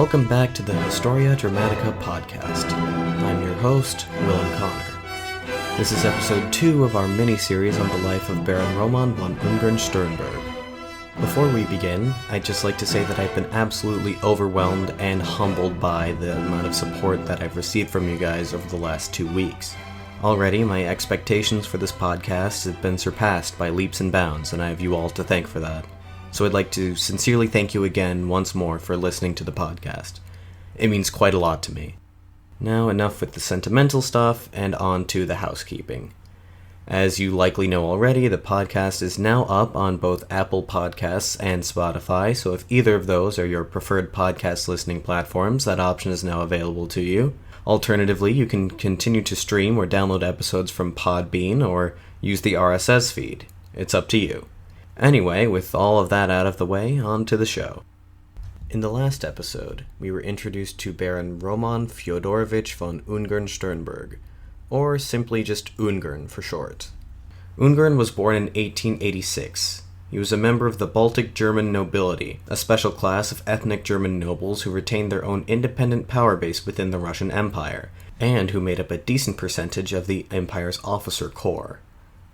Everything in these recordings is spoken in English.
Welcome back to the Historia Dramatica podcast. I'm your host, Willard Connor. This is episode 2 of our mini-series on the life of Baron Roman von Ungern-Sternberg. Before we begin, I'd just like to say that I've been absolutely overwhelmed and humbled by the amount of support that I've received from you guys over the last 2 weeks. Already, my expectations for this podcast have been surpassed by leaps and bounds, and I have you all to thank for that. So I'd like to sincerely thank you again once more for listening to the podcast. It means quite a lot to me. Now enough with the sentimental stuff, and on to the housekeeping. As you likely know already, the podcast is now up on both Apple Podcasts and Spotify, so if either of those are your preferred podcast listening platforms, that option is now available to you. Alternatively, you can continue to stream or download episodes from Podbean or use the RSS feed. It's up to you. Anyway, with all of that out of the way, on to the show. In the last episode, we were introduced to Baron Roman Fyodorovich von Ungern-Sternberg, or simply just Ungern for short. Ungern was born in 1886. He was a member of the Baltic German nobility, a special class of ethnic German nobles who retained their own independent power base within the Russian Empire, and who made up a decent percentage of the empire's officer corps.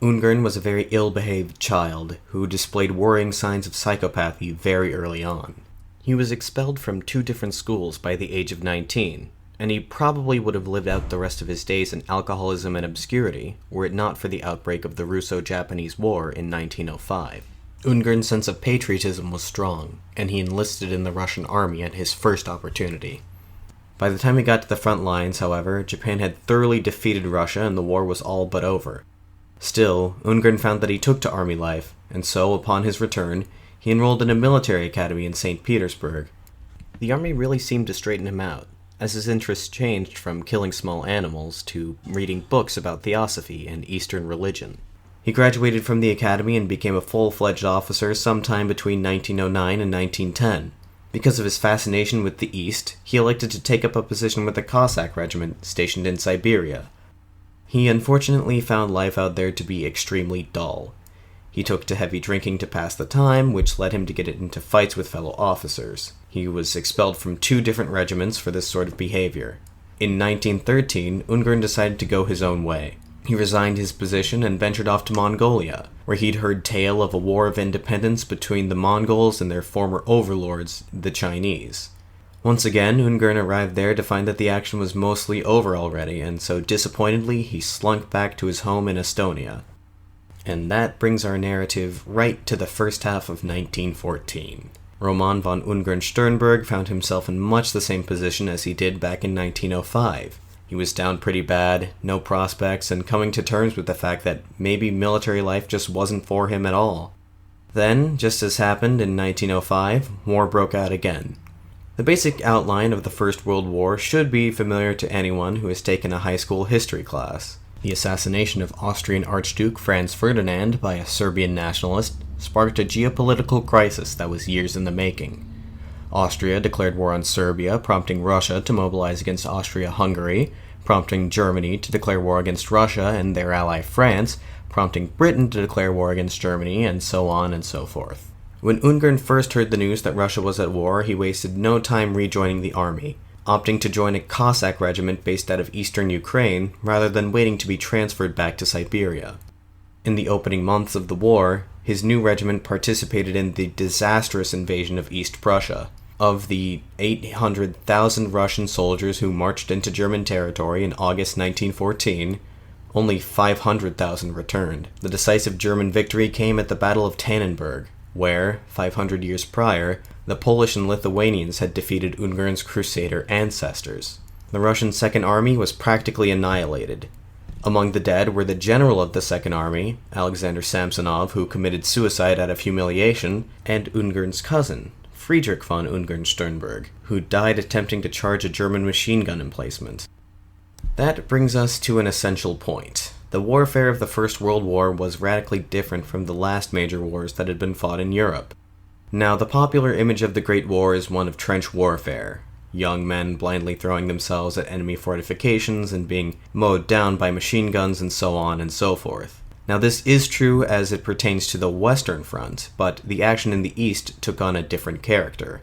Ungern was a very ill-behaved child who displayed worrying signs of psychopathy very early on. He was expelled from 2 different schools by the age of 19, and he probably would have lived out the rest of his days in alcoholism and obscurity were it not for the outbreak of the Russo-Japanese War in 1905. Ungern's sense of patriotism was strong, and he enlisted in the Russian army at his first opportunity. By the time he got to the front lines, however, Japan had thoroughly defeated Russia and the war was all but over. Still, Ungern found that he took to army life, and so, upon his return, he enrolled in a military academy in St. Petersburg. The army really seemed to straighten him out, as his interests changed from killing small animals to reading books about theosophy and Eastern religion. He graduated from the academy and became a full-fledged officer sometime between 1909 and 1910. Because of his fascination with the East, he elected to take up a position with the Cossack regiment stationed in Siberia. He unfortunately found life out there to be extremely dull. He took to heavy drinking to pass the time, which led him to get into fights with fellow officers. He was expelled from 2 different regiments for this sort of behavior. In 1913, Ungern decided to go his own way. He resigned his position and ventured off to Mongolia, where he'd heard tale of a war of independence between the Mongols and their former overlords, the Chinese. Once again, Ungern arrived there to find that the action was mostly over already, and so disappointedly he slunk back to his home in Estonia. And that brings our narrative right to the first half of 1914. Roman von Ungern-Sternberg found himself in much the same position as he did back in 1905. He was down pretty bad, no prospects, and coming to terms with the fact that maybe military life just wasn't for him at all. Then, just as happened in 1905, war broke out again. The basic outline of the First World War should be familiar to anyone who has taken a high school history class. The assassination of Austrian Archduke Franz Ferdinand by a Serbian nationalist sparked a geopolitical crisis that was years in the making. Austria declared war on Serbia, prompting Russia to mobilize against Austria-Hungary, prompting Germany to declare war against Russia and their ally France, prompting Britain to declare war against Germany, and so on and so forth. When Ungern first heard the news that Russia was at war, he wasted no time rejoining the army, opting to join a Cossack regiment based out of eastern Ukraine rather than waiting to be transferred back to Siberia. In the opening months of the war, his new regiment participated in the disastrous invasion of East Prussia. Of the 800,000 Russian soldiers who marched into German territory in August 1914, only 500,000 returned. The decisive German victory came at the Battle of Tannenberg, where, 500 years prior, the Polish and Lithuanians had defeated Ungern's Crusader ancestors. The Russian Second Army was practically annihilated. Among the dead were the general of the Second Army, Alexander Samsonov, who committed suicide out of humiliation, and Ungern's cousin, Friedrich von Ungern-Sternberg, who died attempting to charge a German machine gun emplacement. That brings us to an essential point. The warfare of the First World War was radically different from the last major wars that had been fought in Europe. Now, the popular image of the Great War is one of trench warfare. Young men blindly throwing themselves at enemy fortifications and being mowed down by machine guns and so on and so forth. Now, this is true as it pertains to the Western Front, but the action in the East took on a different character.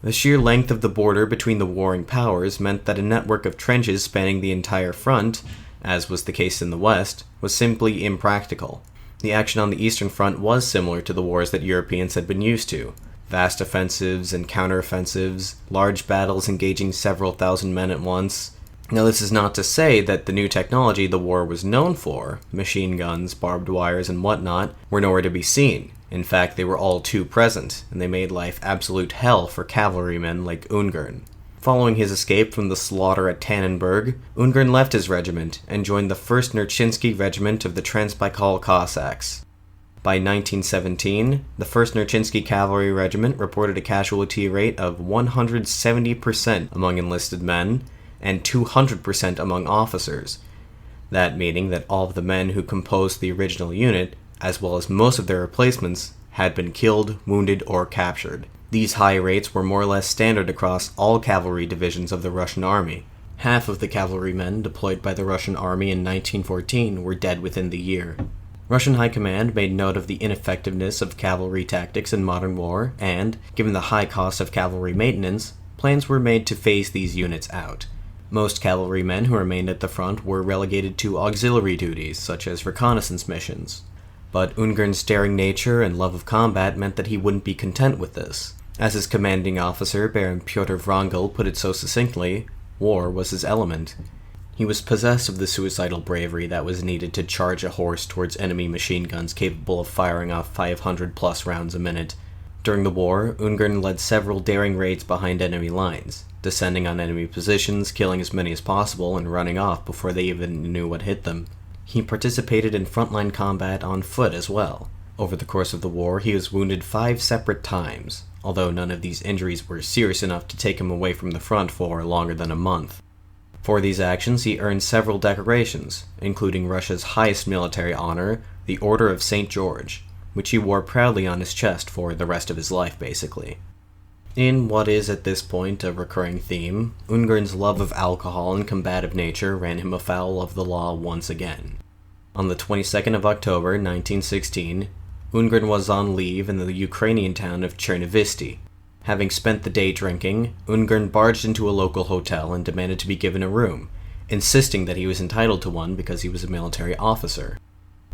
The sheer length of the border between the warring powers meant that a network of trenches spanning the entire front, as was the case in the West, was simply impractical. The action on the Eastern Front was similar to the wars that Europeans had been used to. Vast offensives and counteroffensives, large battles engaging several thousand men at once. Now, this is not to say that the new technology the war was known for, machine guns, barbed wires, and whatnot, were nowhere to be seen. In fact, they were all too present, and they made life absolute hell for cavalrymen like Ungern. Following his escape from the slaughter at Tannenberg, Ungern left his regiment and joined the 1st Nerchinsky Regiment of the Transbaikal Cossacks. By 1917, the 1st Nerchinsky Cavalry Regiment reported a casualty rate of 170% among enlisted men and 200% among officers, that meaning that all of the men who composed the original unit, as well as most of their replacements, had been killed, wounded, or captured. These high rates were more or less standard across all cavalry divisions of the Russian army. Half of the cavalrymen deployed by the Russian army in 1914 were dead within the year. Russian High Command made note of the ineffectiveness of cavalry tactics in modern war, and, given the high cost of cavalry maintenance, plans were made to phase these units out. Most cavalrymen who remained at the front were relegated to auxiliary duties, such as reconnaissance missions. But Ungern's daring nature and love of combat meant that he wouldn't be content with this. As his commanding officer, Baron Pyotr Wrangel, put it so succinctly, war was his element. He was possessed of the suicidal bravery that was needed to charge a horse towards enemy machine guns capable of firing off 500+ rounds a minute. During the war, Ungern led several daring raids behind enemy lines, descending on enemy positions, killing as many as possible, and running off before they even knew what hit them. He participated in frontline combat on foot as well. Over the course of the war, he was wounded 5 separate times, although none of these injuries were serious enough to take him away from the front for longer than a month. For these actions, he earned several decorations, including Russia's highest military honor, the Order of St. George, which he wore proudly on his chest for the rest of his life, basically. In what is at this point a recurring theme, Ungern's love of alcohol and combative nature ran him afoul of the law once again. On the 22nd of October, 1916, Ungern was on leave in the Ukrainian town of Chernovisty. Having spent the day drinking, Ungern barged into a local hotel and demanded to be given a room, insisting that he was entitled to one because he was a military officer.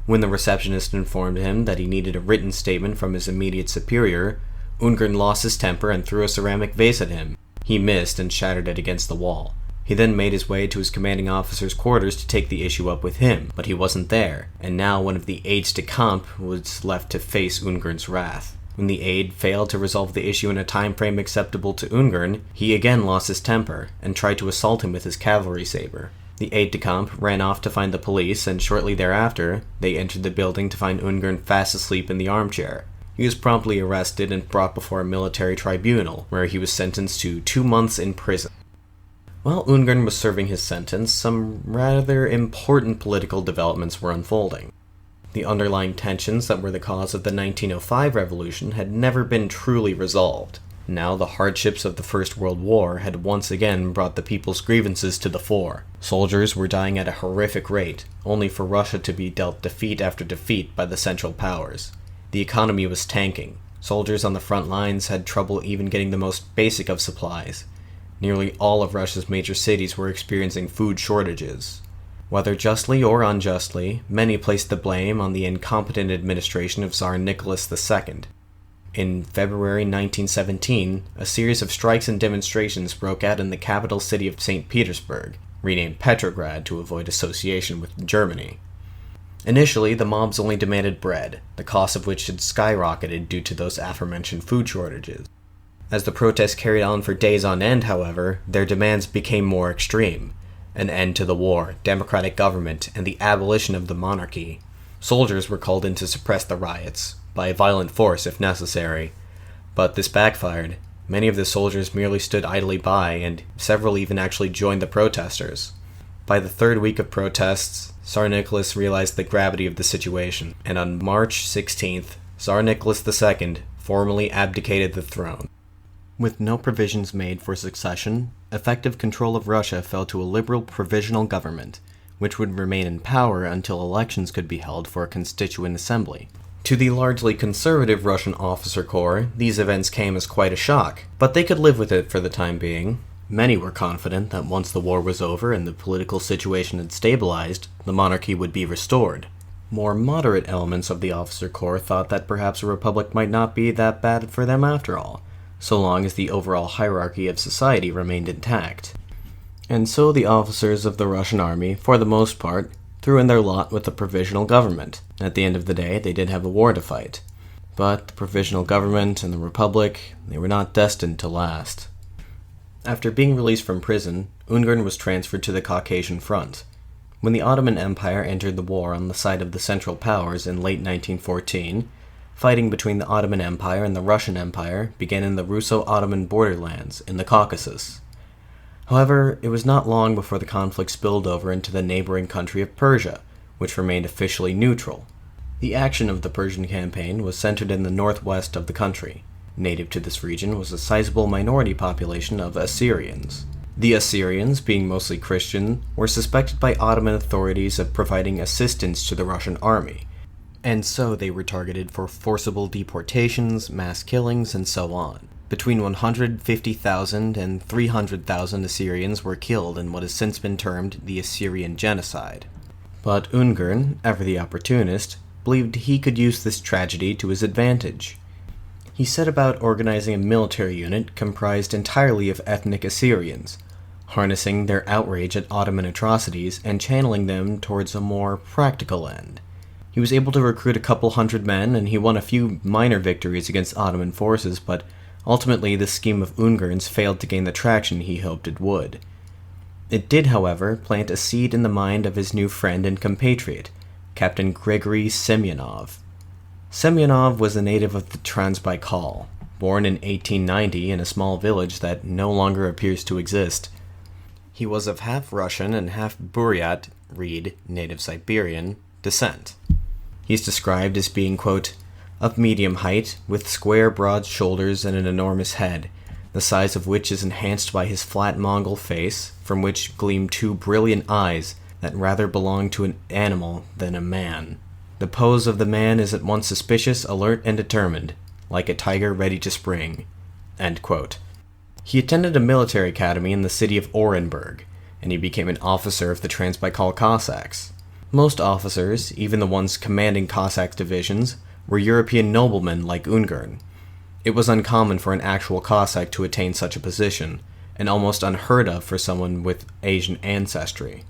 When the receptionist informed him that he needed a written statement from his immediate superior, Ungern lost his temper and threw a ceramic vase at him. He missed and shattered it against the wall. He then made his way to his commanding officer's quarters to take the issue up with him, but he wasn't there, and now one of the aides-de-camp was left to face Ungern's wrath. When the aide failed to resolve the issue in a time frame acceptable to Ungern, he again lost his temper and tried to assault him with his cavalry saber. The aide-de-camp ran off to find the police, and shortly thereafter, they entered the building to find Ungern fast asleep in the armchair. He was promptly arrested and brought before a military tribunal, where he was sentenced to 2 months in prison. While Ungern was serving his sentence, some rather important political developments were unfolding. The underlying tensions that were the cause of the 1905 revolution had never been truly resolved. Now the hardships of the First World War had once again brought the people's grievances to the fore. Soldiers were dying at a horrific rate, only for Russia to be dealt defeat after defeat by the Central Powers. The economy was tanking. Soldiers on the front lines had trouble even getting the most basic of supplies. Nearly all of Russia's major cities were experiencing food shortages. Whether justly or unjustly, many placed the blame on the incompetent administration of Tsar Nicholas II. In February 1917, a series of strikes and demonstrations broke out in the capital city of St. Petersburg, renamed Petrograd to avoid association with Germany. Initially, the mobs only demanded bread, the cost of which had skyrocketed due to those aforementioned food shortages. As the protests carried on for days on end, however, their demands became more extreme. An end to the war, democratic government, and the abolition of the monarchy. Soldiers were called in to suppress the riots, by violent force if necessary. But this backfired. Many of the soldiers merely stood idly by, and several even actually joined the protesters. By the third week of protests, Tsar Nicholas realized the gravity of the situation, and on March 16th, Tsar Nicholas II formally abdicated the throne. With no provisions made for succession, effective control of Russia fell to a liberal provisional government, which would remain in power until elections could be held for a constituent assembly. To the largely conservative Russian officer corps, these events came as quite a shock, but they could live with it for the time being. Many were confident that once the war was over and the political situation had stabilized, the monarchy would be restored. More moderate elements of the officer corps thought that perhaps a republic might not be that bad for them after all, so long as the overall hierarchy of society remained intact. And so the officers of the Russian army, for the most part, threw in their lot with the provisional government. At the end of the day, they did have a war to fight. But the provisional government and the republic, they were not destined to last. After being released from prison, Ungern was transferred to the Caucasian front. When the Ottoman Empire entered the war on the side of the Central Powers in late 1914, fighting between the Ottoman Empire and the Russian Empire began in the Russo-Ottoman borderlands in the Caucasus. However, it was not long before the conflict spilled over into the neighboring country of Persia, which remained officially neutral. The action of the Persian campaign was centered in the northwest of the country. Native to this region was a sizable minority population of Assyrians. The Assyrians, being mostly Christian, were suspected by Ottoman authorities of providing assistance to the Russian army, and so they were targeted for forcible deportations, mass killings, and so on. Between 150,000 and 300,000 Assyrians were killed in what has since been termed the Assyrian Genocide. But Ungern, ever the opportunist, believed he could use this tragedy to his advantage. He set about organizing a military unit comprised entirely of ethnic Assyrians, harnessing their outrage at Ottoman atrocities and channeling them towards a more practical end. He was able to recruit a couple hundred men, and he won a few minor victories against Ottoman forces, but ultimately this scheme of Ungern's failed to gain the traction he hoped it would. It did, however, plant a seed in the mind of his new friend and compatriot, Captain Grigory Semyonov. Semyonov was a native of the Transbaikal, born in 1890 in a small village that no longer appears to exist. He was of half Russian and half Buryat, read native Siberian, descent. He's described as being, quote, of medium height, with square broad shoulders and an enormous head, the size of which is enhanced by his flat Mongol face, from which gleam two brilliant eyes that rather belong to an animal than a man. The pose of the man is at once suspicious, alert, and determined, like a tiger ready to spring. End quote. He attended a military academy in the city of Orenburg, and he became an officer of the Transbaikal Cossacks. Most officers, even the ones commanding Cossack divisions, were European noblemen like Ungern. It was uncommon for an actual Cossack to attain such a position, and almost unheard of for someone with Asian ancestry.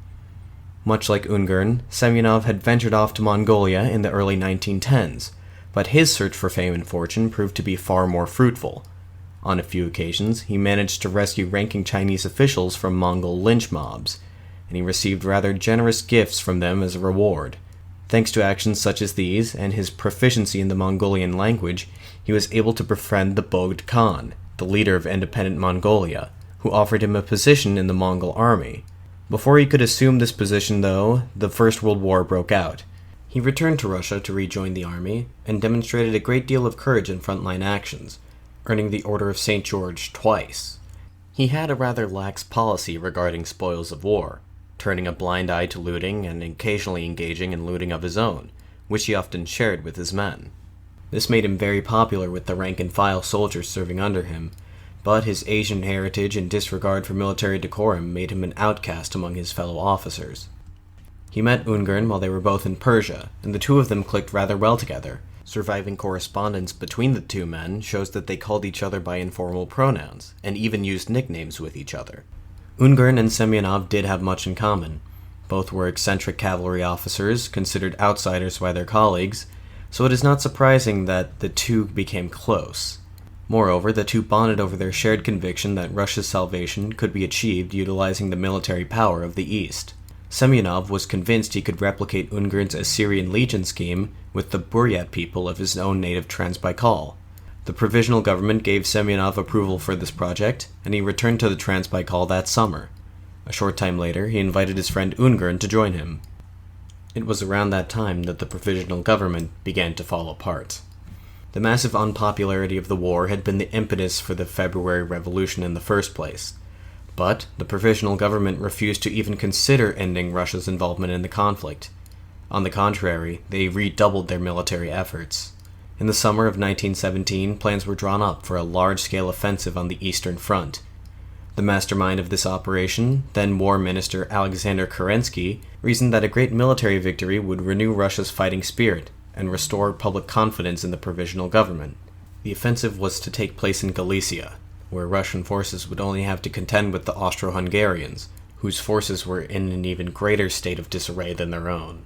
Much like Ungern, Semyonov had ventured off to Mongolia in the early 1910s, but his search for fame and fortune proved to be far more fruitful. On a few occasions, he managed to rescue ranking Chinese officials from Mongol lynch mobs, and he received rather generous gifts from them as a reward. Thanks to actions such as these, and his proficiency in the Mongolian language, he was able to befriend the Bogd Khan, the leader of independent Mongolia, who offered him a position in the Mongol army. Before he could assume this position, though, the First World War broke out. He returned to Russia to rejoin the army, and demonstrated a great deal of courage in frontline actions, earning the Order of St. George twice. He had a rather lax policy regarding spoils of war, turning a blind eye to looting and occasionally engaging in looting of his own, which he often shared with his men. This made him very popular with the rank-and-file soldiers serving under him, but his Asian heritage and disregard for military decorum made him an outcast among his fellow officers. He met Ungern while they were both in Persia, and the two of them clicked rather well together. Surviving correspondence between the two men shows that they called each other by informal pronouns, and even used nicknames with each other. Ungern and Semyonov did have much in common. Both were eccentric cavalry officers, considered outsiders by their colleagues, so it is not surprising that the two became close. Moreover, the two bonded over their shared conviction that Russia's salvation could be achieved utilizing the military power of the East. Semyonov was convinced he could replicate Ungern's Assyrian Legion scheme with the Buryat people of his own native Transbaikal. The provisional government gave Semyonov approval for this project, and he returned to the Transbaikal that summer. A short time later, he invited his friend Ungern to join him. It was around that time that the provisional government began to fall apart. The massive unpopularity of the war had been the impetus for the February Revolution in the first place, but the provisional government refused to even consider ending Russia's involvement in the conflict. On the contrary, they redoubled their military efforts. In the summer of 1917, plans were drawn up for a large-scale offensive on the Eastern Front. The mastermind of this operation, then War Minister Alexander Kerensky, reasoned that a great military victory would renew Russia's fighting spirit and restore public confidence in the provisional government. The offensive was to take place in Galicia, where Russian forces would only have to contend with the Austro-Hungarians, whose forces were in an even greater state of disarray than their own.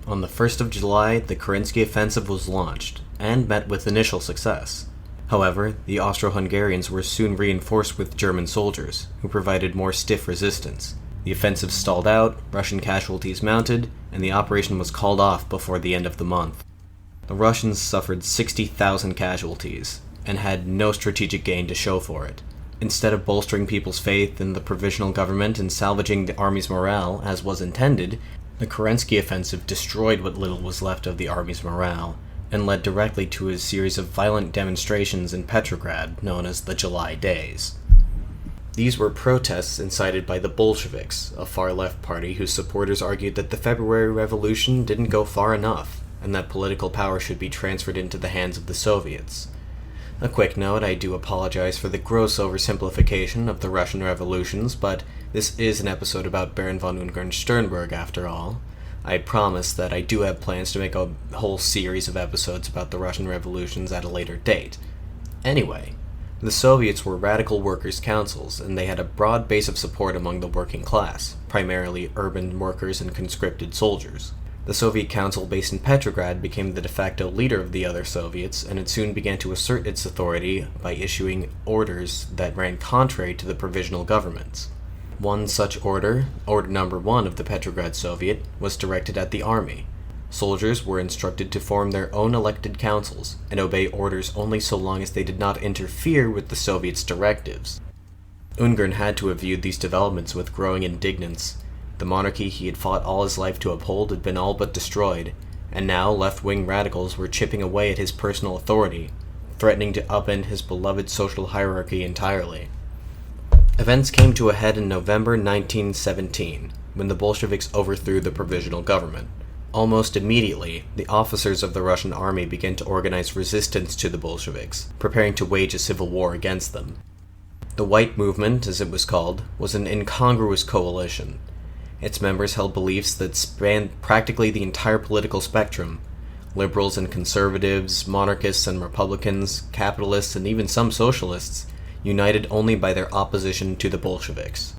On the 1st of July, the Kerensky offensive was launched, and met with initial success. However, the Austro-Hungarians were soon reinforced with German soldiers, who provided more stiff resistance. The offensive stalled out, Russian casualties mounted, and the operation was called off before the end of the month. The Russians suffered 60,000 casualties, and had no strategic gain to show for it. Instead of bolstering people's faith in the provisional government and salvaging the army's morale, as was intended, the Kerensky offensive destroyed what little was left of the army's morale, and led directly to a series of violent demonstrations in Petrograd known as the July Days. These were protests incited by the Bolsheviks, a far-left party whose supporters argued that the February Revolution didn't go far enough, and that political power should be transferred into the hands of the Soviets. A quick note, I do apologize for the gross oversimplification of the Russian revolutions, but this is an episode about Baron von Ungern-Sternberg after all. I promise that I do have plans to make a whole series of episodes about the Russian revolutions at a later date. Anyway, the Soviets were radical workers' councils, and they had a broad base of support among the working class, primarily urban workers and conscripted soldiers. The Soviet Council based in Petrograd became the de facto leader of the other Soviets, and it soon began to assert its authority by issuing orders that ran contrary to the provisional governments. One such order, Order Number 1 of the Petrograd Soviet, was directed at the army. Soldiers were instructed to form their own elected councils and obey orders only so long as they did not interfere with the Soviets' directives. Ungern had to have viewed these developments with growing indignance. The monarchy he had fought all his life to uphold had been all but destroyed, and now left-wing radicals were chipping away at his personal authority, threatening to upend his beloved social hierarchy entirely. Events came to a head in November 1917, when the Bolsheviks overthrew the provisional government. Almost immediately, the officers of the Russian army began to organize resistance to the Bolsheviks, preparing to wage a civil war against them. The White Movement, as it was called, was an incongruous coalition. Its members held beliefs that spanned practically the entire political spectrum. Liberals and conservatives, monarchists and republicans, capitalists and even some socialists, united only by their opposition to the Bolsheviks.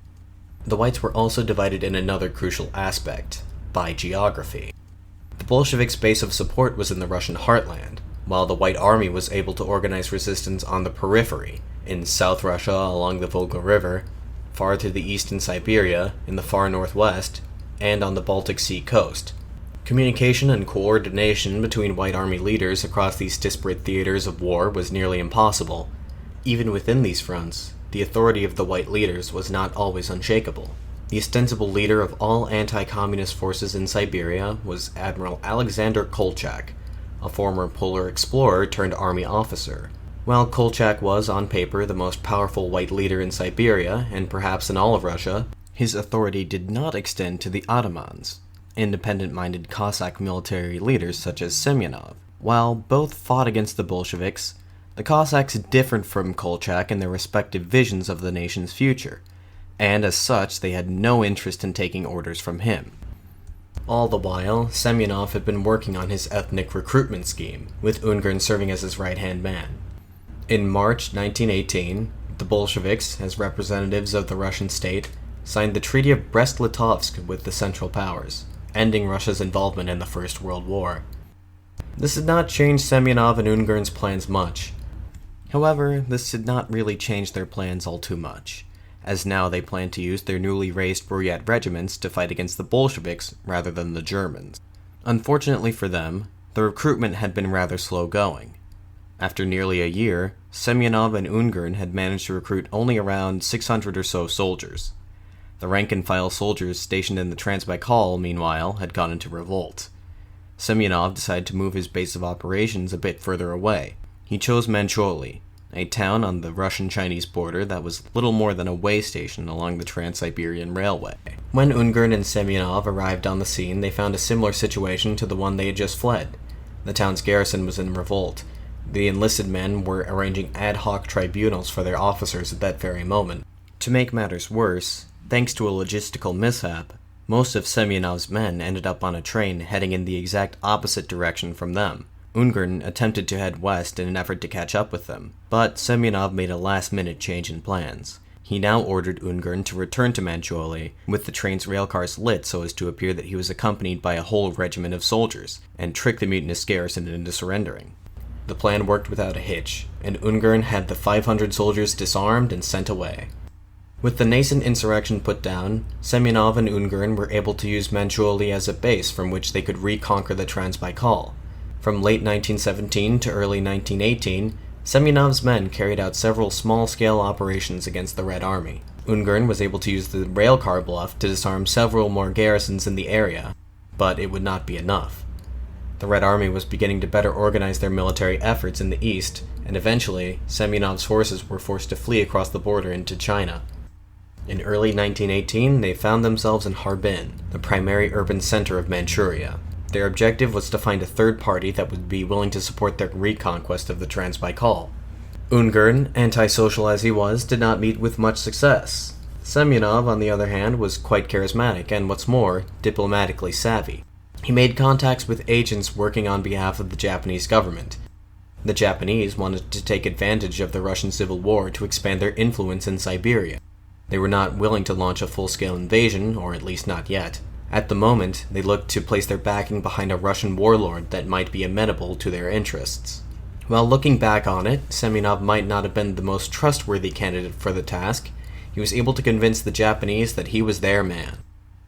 The Whites were also divided in another crucial aspect, by geography. The Bolsheviks' base of support was in the Russian heartland, while the White Army was able to organize resistance on the periphery, in South Russia along the Volga River, far to the east in Siberia, in the far northwest, and on the Baltic Sea coast. Communication and coordination between White Army leaders across these disparate theaters of war was nearly impossible. Even within these fronts, the authority of the White leaders was not always unshakable. The ostensible leader of all anti-communist forces in Siberia was Admiral Alexander Kolchak, a former polar explorer turned army officer. While Kolchak was, on paper, the most powerful white leader in Siberia, and perhaps in all of Russia, his authority did not extend to the Ottomans, independent-minded Cossack military leaders such as Semyonov. While both fought against the Bolsheviks, the Cossacks differed from Kolchak in their respective visions of the nation's future, and as such they had no interest in taking orders from him. All the while, Semyonov had been working on his ethnic recruitment scheme, with Ungern serving as his right-hand man. In March 1918, the Bolsheviks, as representatives of the Russian state, signed the Treaty of Brest-Litovsk with the Central Powers, ending Russia's involvement in the First World War. This did not change Semyonov and Ungern's plans much. However, this did not really change their plans all too much, as now they planned to use their newly raised Buryat regiments to fight against the Bolsheviks rather than the Germans. Unfortunately for them, the recruitment had been rather slow going. After nearly a year, Semyonov and Ungern had managed to recruit only around 600 or so soldiers. The rank-and-file soldiers stationed in the Transbaikal, meanwhile, had gone into revolt. Semyonov decided to move his base of operations a bit further away. He chose Manchuria, a town on the Russian-Chinese border that was little more than a way station along the Trans-Siberian Railway. When Ungern and Semyonov arrived on the scene, they found a similar situation to the one they had just fled. The town's garrison was in revolt. The enlisted men were arranging ad hoc tribunals for their officers at that very moment. To make matters worse, thanks to a logistical mishap, most of Semyonov's men ended up on a train heading in the exact opposite direction from them. Ungern attempted to head west in an effort to catch up with them, but Semyonov made a last-minute change in plans. He now ordered Ungern to return to Manchuria with the train's railcars lit so as to appear that he was accompanied by a whole regiment of soldiers, and trick the mutinous garrison into surrendering. The plan worked without a hitch, and Ungern had the 500 soldiers disarmed and sent away. With the nascent insurrection put down, Semyonov and Ungern were able to use Manchuria as a base from which they could reconquer the Transbaikal. From late 1917 to early 1918, Semyonov's men carried out several small-scale operations against the Red Army. Ungern was able to use the railcar bluff to disarm several more garrisons in the area, but it would not be enough. The Red Army was beginning to better organize their military efforts in the east, and eventually, Semyonov's forces were forced to flee across the border into China. In early 1918, they found themselves in Harbin, the primary urban center of Manchuria. Their objective was to find a third party that would be willing to support their reconquest of the Transbaikal. Ungern, antisocial as he was, did not meet with much success. Semyonov, on the other hand, was quite charismatic and, what's more, diplomatically savvy. He made contacts with agents working on behalf of the Japanese government. The Japanese wanted to take advantage of the Russian Civil War to expand their influence in Siberia. They were not willing to launch a full-scale invasion, or at least not yet. At the moment, they looked to place their backing behind a Russian warlord that might be amenable to their interests. While looking back on it, Semyonov might not have been the most trustworthy candidate for the task. He was able to convince the Japanese that he was their man.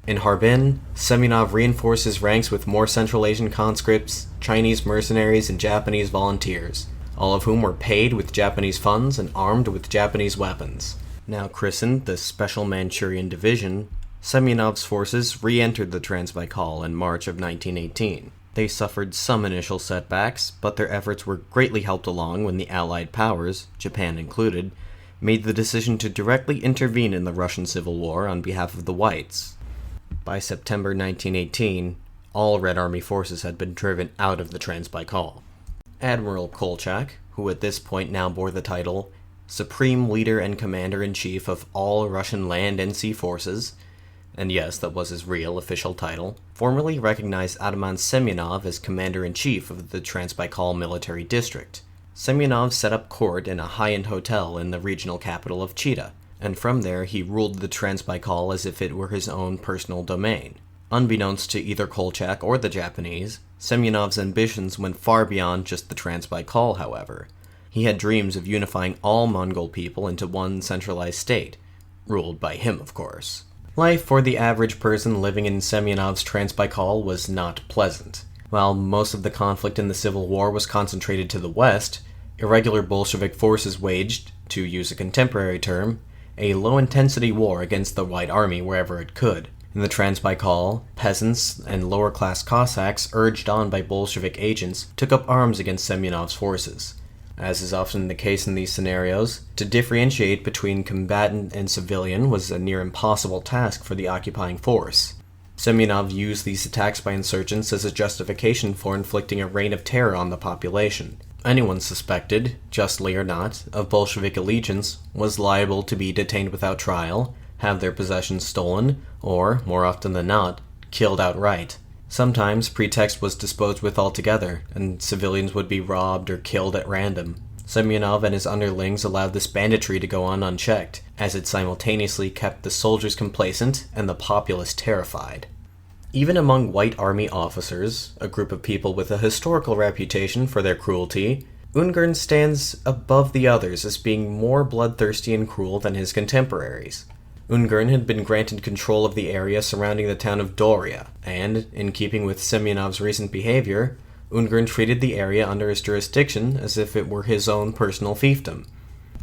In Harbin, Semyonov reinforced his ranks with more Central Asian conscripts, Chinese mercenaries, and Japanese volunteers, all of whom were paid with Japanese funds and armed with Japanese weapons. Now christened the Special Manchurian Division, Semyonov's forces re-entered the Transbaikal in March of 1918. They suffered some initial setbacks, but their efforts were greatly helped along when the Allied powers, Japan included, made the decision to directly intervene in the Russian Civil War on behalf of the Whites. By September 1918, all Red Army forces had been driven out of the Transbaikal. Admiral Kolchak, who at this point now bore the title Supreme Leader and Commander-in-Chief of all Russian land and sea forces, and yes, that was his real official title, formally recognized Ataman Semyonov as Commander-in-Chief of the Transbaikal Military District. Semyonov set up court in a high-end hotel in the regional capital of Chita, and from there he ruled the Transbaikal as if it were his own personal domain. Unbeknownst to either Kolchak or the Japanese, Semyonov's ambitions went far beyond just the Transbaikal, however. He had dreams of unifying all Mongol people into one centralized state, ruled by him, of course. Life for the average person living in Semyonov's Transbaikal was not pleasant. While most of the conflict in the Civil War was concentrated to the west, irregular Bolshevik forces waged, to use a contemporary term, a low-intensity war against the White Army wherever it could. In the Transbaikal, peasants and lower-class Cossacks, urged on by Bolshevik agents, took up arms against Semyonov's forces. As is often the case in these scenarios, to differentiate between combatant and civilian was a near impossible task for the occupying force. Semyonov used these attacks by insurgents as a justification for inflicting a reign of terror on the population. Anyone suspected, justly or not, of Bolshevik allegiance was liable to be detained without trial, have their possessions stolen, or, more often than not, killed outright. Sometimes pretext was disposed with altogether, and civilians would be robbed or killed at random. Semyonov and his underlings allowed this banditry to go on unchecked, as it simultaneously kept the soldiers complacent and the populace terrified. Even among White Army officers, a group of people with a historical reputation for their cruelty, Ungern stands above the others as being more bloodthirsty and cruel than his contemporaries. Ungern had been granted control of the area surrounding the town of Doria, and, in keeping with Semyonov's recent behavior, Ungern treated the area under his jurisdiction as if it were his own personal fiefdom.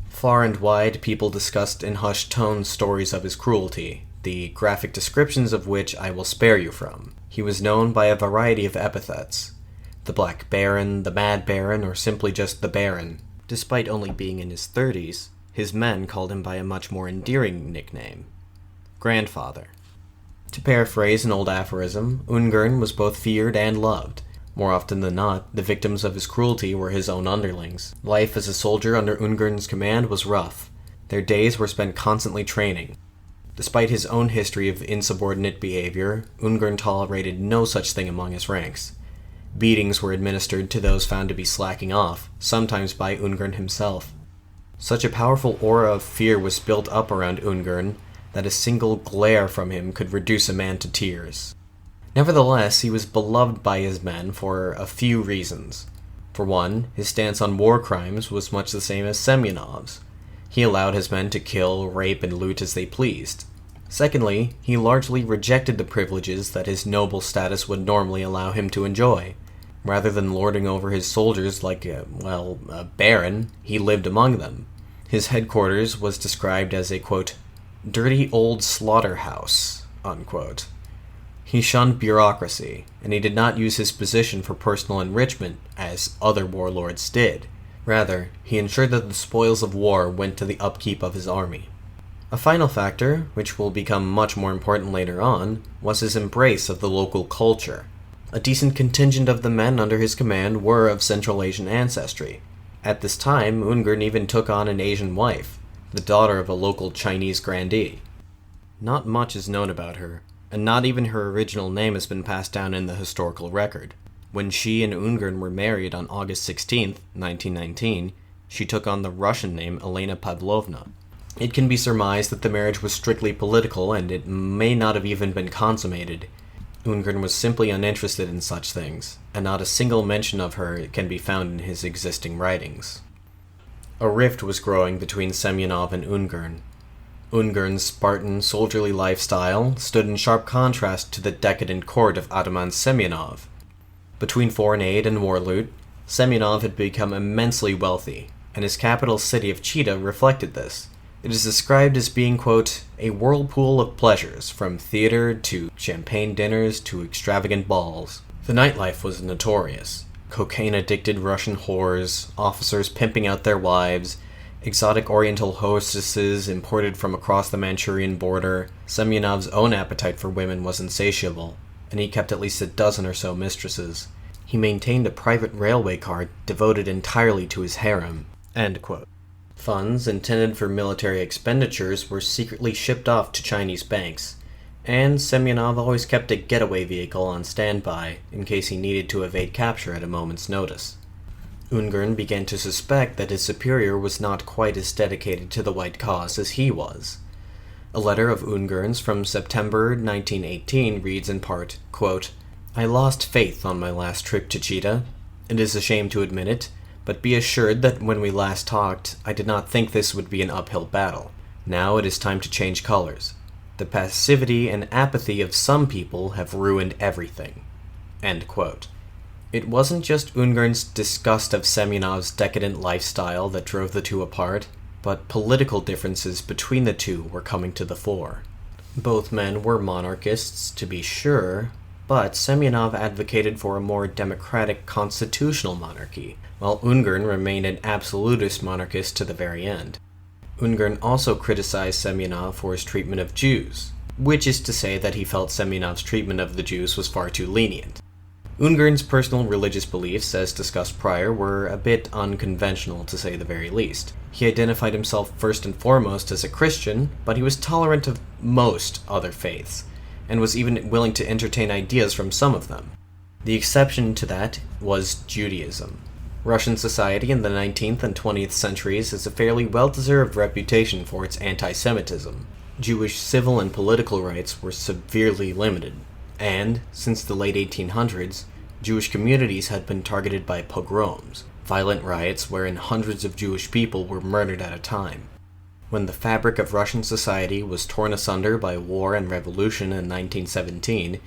Far and wide, people discussed in hushed tones stories of his cruelty, the graphic descriptions of which I will spare you from. He was known by a variety of epithets: the Black Baron, the Mad Baron, or simply just the Baron. Despite only being in his 30s, his men called him by a much more endearing nickname, Grandfather. To paraphrase an old aphorism, Ungern was both feared and loved. More often than not, the victims of his cruelty were his own underlings. Life as a soldier under Ungern's command was rough. Their days were spent constantly training. Despite his own history of insubordinate behavior, Ungern tolerated no such thing among his ranks. Beatings were administered to those found to be slacking off, sometimes by Ungern himself. Such a powerful aura of fear was built up around Ungern that a single glare from him could reduce a man to tears. Nevertheless, he was beloved by his men for a few reasons. For one, his stance on war crimes was much the same as Semyonov's. He allowed his men to kill, rape, and loot as they pleased. Secondly, he largely rejected the privileges that his noble status would normally allow him to enjoy. Rather than lording over his soldiers like a baron, he lived among them. His headquarters was described as a, quote, dirty old slaughterhouse, unquote. He shunned bureaucracy, and he did not use his position for personal enrichment, as other warlords did. Rather, he ensured that the spoils of war went to the upkeep of his army. A final factor, which will become much more important later on, was his embrace of the local culture. A decent contingent of the men under his command were of Central Asian ancestry. At this time, Ungern even took on an Asian wife, the daughter of a local Chinese grandee. Not much is known about her, and not even her original name has been passed down in the historical record. When she and Ungern were married on August 16, 1919, she took on the Russian name Elena Pavlovna. It can be surmised that the marriage was strictly political, and it may not have even been consummated. Ungern was simply uninterested in such things, and not a single mention of her can be found in his existing writings. A rift was growing between Semyonov and Ungern. Ungern's Spartan, soldierly lifestyle stood in sharp contrast to the decadent court of Ataman Semyonov. Between foreign aid and war loot, Semyonov had become immensely wealthy, and his capital city of Chita reflected this. It is described as being, quote, a whirlpool of pleasures, from theater to champagne dinners to extravagant balls. The nightlife was notorious. Cocaine-addicted Russian whores, officers pimping out their wives, exotic oriental hostesses imported from across the Manchurian border. Semyonov's own appetite for women was insatiable, and he kept at least a dozen or so mistresses. He maintained a private railway car devoted entirely to his harem. End quote. Funds intended for military expenditures were secretly shipped off to Chinese banks, and Semyonov always kept a getaway vehicle on standby in case he needed to evade capture at a moment's notice. Ungern began to suspect that his superior was not quite as dedicated to the white cause as he was. A letter of Ungern's from September 1918 reads in part, quote, I lost faith on my last trip to Chita. It is a shame to admit it, but be assured that when we last talked, I did not think this would be an uphill battle. Now it is time to change colors. The passivity and apathy of some people have ruined everything. End quote. It wasn't just Ungern's disgust of Semyonov's decadent lifestyle that drove the two apart, but political differences between the two were coming to the fore. Both men were monarchists, to be sure, but Semyonov advocated for a more democratic constitutional monarchy, while Ungern remained an absolutist monarchist to the very end. Ungern also criticized Semyonov for his treatment of Jews, which is to say that he felt Semyonov's treatment of the Jews was far too lenient. Ungern's personal religious beliefs, as discussed prior, were a bit unconventional to say the very least. He identified himself first and foremost as a Christian, but he was tolerant of most other faiths, and was even willing to entertain ideas from some of them. The exception to that was Judaism. Russian society in the 19th and 20th centuries has a fairly well-deserved reputation for its anti-Semitism. Jewish civil and political rights were severely limited, and, since the late 1800s, Jewish communities had been targeted by pogroms, violent riots wherein hundreds of Jewish people were murdered at a time. When the fabric of Russian society was torn asunder by war and revolution in 1917,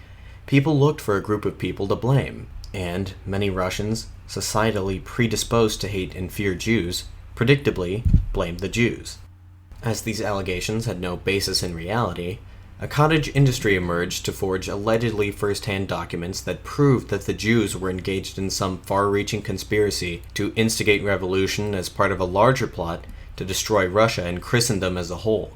people looked for a group of people to blame, and many Russians, societally predisposed to hate and fear Jews, predictably blamed the Jews. As these allegations had no basis in reality, a cottage industry emerged to forge allegedly first-hand documents that proved that the Jews were engaged in some far-reaching conspiracy to instigate revolution as part of a larger plot to destroy Russia and Christendom as a whole.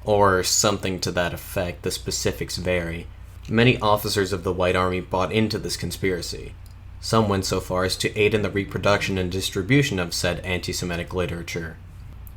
Or something to that effect, the specifics vary. Many officers of the White Army bought into this conspiracy. Some went so far as to aid in the reproduction and distribution of said anti-Semitic literature.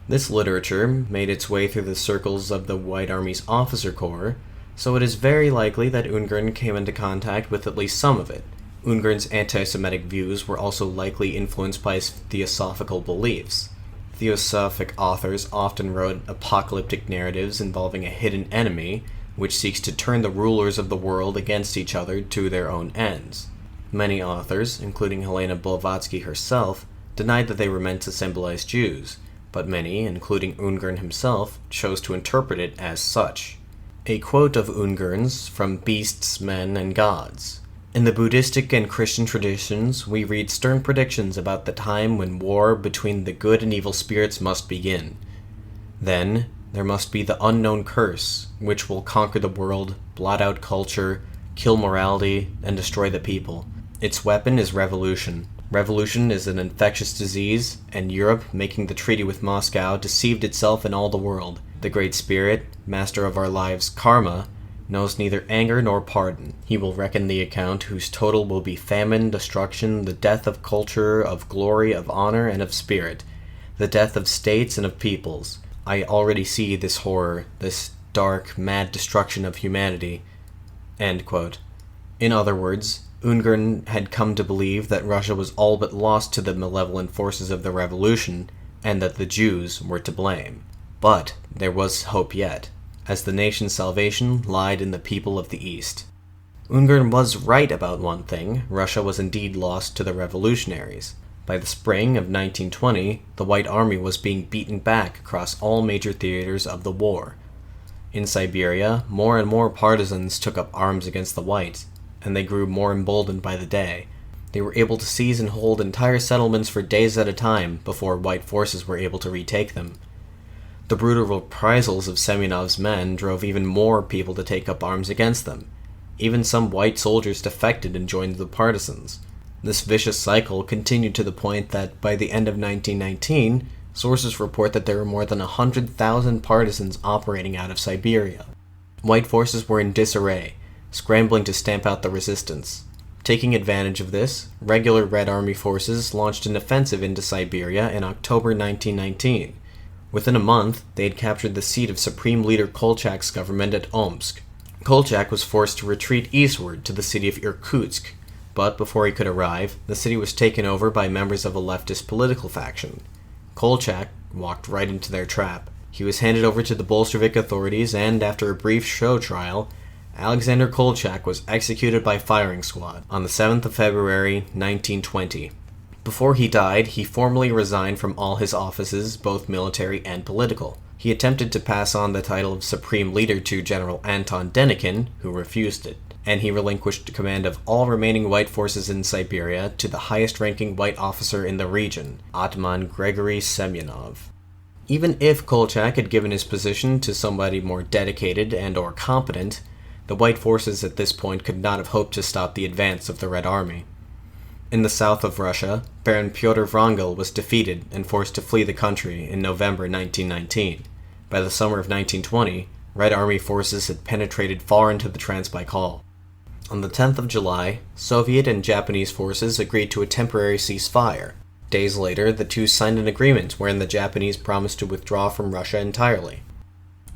This literature made its way through the circles of the White Army's officer corps, so it is very likely that Ungern came into contact with at least some of it. Ungern's anti-Semitic views were also likely influenced by his theosophical beliefs. Theosophic authors often wrote apocalyptic narratives involving a hidden enemy, which seeks to turn the rulers of the world against each other to their own ends. Many authors, including Helena Blavatsky herself, denied that they were meant to symbolize Jews, but many, including Ungern himself, chose to interpret it as such. A quote of Ungern's from Beasts, Men, and Gods. In the Buddhistic and Christian traditions, we read stern predictions about the time when war between the good and evil spirits must begin. Then, there must be the unknown curse, which will conquer the world, blot out culture, kill morality, and destroy the people. Its weapon is revolution. Revolution is an infectious disease, and Europe, making the treaty with Moscow, deceived itself and all the world. The Great Spirit, master of our lives, Karma, knows neither anger nor pardon. He will reckon the account whose total will be famine, destruction, the death of culture, of glory, of honor, and of spirit, the death of states and of peoples. I already see this horror, this dark, mad destruction of humanity." End quote. In other words, Ungern had come to believe that Russia was all but lost to the malevolent forces of the revolution, and that the Jews were to blame. But there was hope yet, as the nation's salvation lied in the people of the East. Ungern was right about one thing: Russia was indeed lost to the revolutionaries. By the spring of 1920, the White Army was being beaten back across all major theaters of the war. In Siberia, more and more partisans took up arms against the Whites, and they grew more emboldened by the day. They were able to seize and hold entire settlements for days at a time before white forces were able to retake them. The brutal reprisals of Semyonov's men drove even more people to take up arms against them. Even some white soldiers defected and joined the partisans. This vicious cycle continued to the point that by the end of 1919, sources report that there were more than 100,000 partisans operating out of Siberia. White forces were in disarray, scrambling to stamp out the resistance. Taking advantage of this, regular Red Army forces launched an offensive into Siberia in October 1919. Within a month, they had captured the seat of Supreme Leader Kolchak's government at Omsk. Kolchak was forced to retreat eastward to the city of Irkutsk, but before he could arrive, the city was taken over by members of a leftist political faction. Kolchak walked right into their trap. He was handed over to the Bolshevik authorities, and after a brief show trial, Alexander Kolchak was executed by firing squad on the 7th of February, 1920. Before he died, he formally resigned from all his offices, both military and political. He attempted to pass on the title of Supreme Leader to General Anton Denikin, who refused it, and he relinquished command of all remaining white forces in Siberia to the highest-ranking white officer in the region, Atman Gregory Semyonov. Even if Kolchak had given his position to somebody more dedicated and or competent, the white forces at this point could not have hoped to stop the advance of the Red Army. In the south of Russia, Baron Pyotr Wrangel was defeated and forced to flee the country in November 1919. By the summer of 1920, Red Army forces had penetrated far into the Transbaikal. On the 10th of July, Soviet and Japanese forces agreed to a temporary ceasefire. Days later, the two signed an agreement wherein the Japanese promised to withdraw from Russia entirely.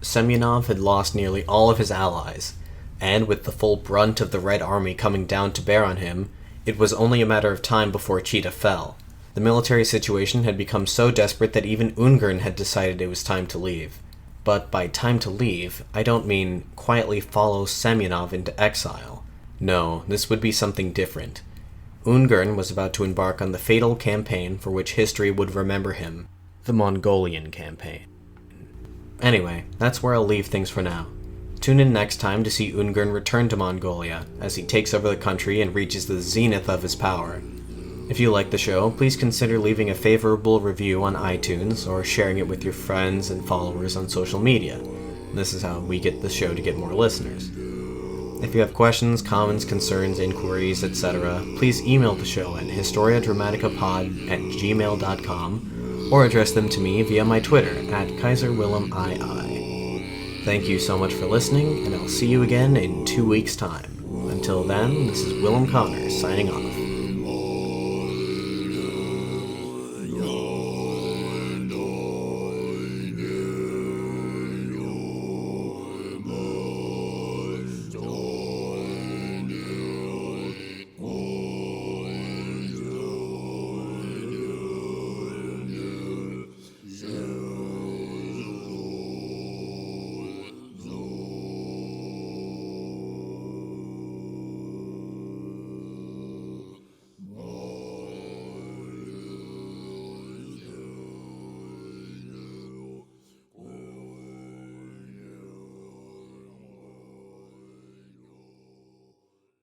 Semyonov had lost nearly all of his allies, and with the full brunt of the Red Army coming down to bear on him, it was only a matter of time before Chita fell. The military situation had become so desperate that even Ungern had decided it was time to leave. But by time to leave, I don't mean quietly follow Semyonov into exile. No, this would be something different. Ungern was about to embark on the fatal campaign for which history would remember him, the Mongolian campaign. Anyway, that's where I'll leave things for now. Tune in next time to see Ungern return to Mongolia, as he takes over the country and reaches the zenith of his power. If you like the show, please consider leaving a favorable review on iTunes or sharing it with your friends and followers on social media. This is how we get the show to get more listeners. If you have questions, comments, concerns, inquiries, etc., please email the show at historiadramaticapod@gmail.com or address them to me via my Twitter at KaiserWillemII. Thank you so much for listening, and I'll see you again in 2 weeks' time. Until then, this is Willem Connor signing off.